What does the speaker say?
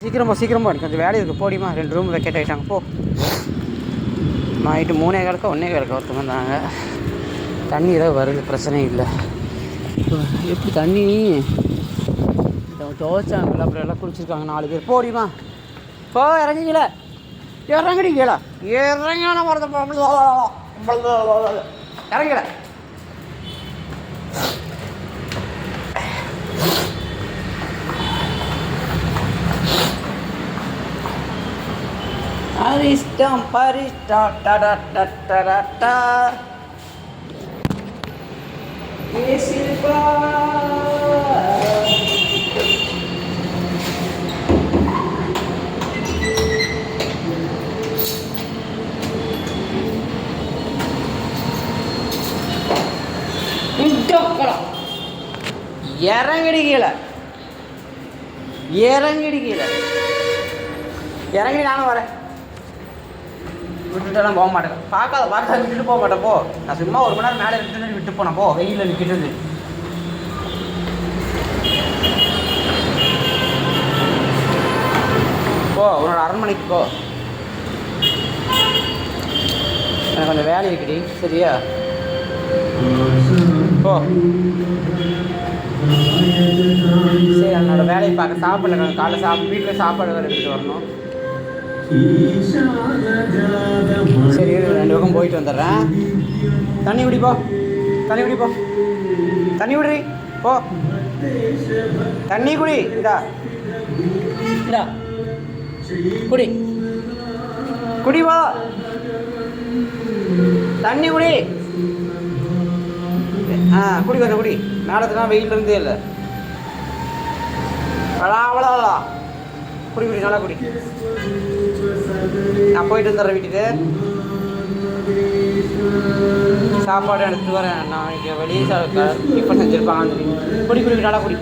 சீக்கிரமாக எனக்கு கொஞ்சம் வேலை இருக்குது. போடிமா 2 ரூம் வெக்கேட் ஆகிட்டாங்க. போ. நைட்டு 3:15 1:15 ஒருத்தவங்க வந்தாங்க. தண்ணி ஏதாவது வருது, பிரச்சனை இல்லை. எப்படி தண்ணி துவைச்சாங்கல்ல, அப்புறம் எல்லாம் குளிச்சிருக்காங்க 4 பேர். போடிமா போ. இறங்கிக்கல இறங்கிக்கல இறங்கான வரத இறங்கல. அரிஷ்டம் பரிஷ்டா டடா டடா ஏசில்பா இறங்கடி நானும் வரேன். விட்டுட்டெல்லாம் போக மாட்டேன். பார்க்காத விட்டுட்டு போக மாட்டேன். போ. நான் சும்மா 1 மணி நேரம் மேலே விட்டு போனேன். போ. வெயிலில் நிற்கிட்டு போ. உன்னோட அரண்மனைக்கு போ. எனக்கு கொஞ்சம் வேலை இருக்குடி. சரியா? போ. சரி, என்னோட வேலையை பார்க்க சாப்பிடல. காலைல வீட்டில் சாப்பாடு வேறு எடுத்துகிட்டு வரணும். சரி, 2 பக்கம் போயிட்டு வந்துடுறேன். தண்ணி குடிப்போ. தண்ணி குடி. போ. தண்ணி குடி. இந்தா குடிப்போ. தண்ணி குடி. குடி கொஞ்சம் குடி. மேடத்துலாம் வெயில் இருந்தே இல்லை. அவ்வளோ குடி நல்லா குடி. நான் போயிட்டு வந்துடுறேன் வீட்டுக்கு. சாப்பாடு எடுத்துகிட்டு வரேன். நான் இங்கே வெளியே டிஃபன் செஞ்சுருப்பாங்க. குடி நல்லா குடி.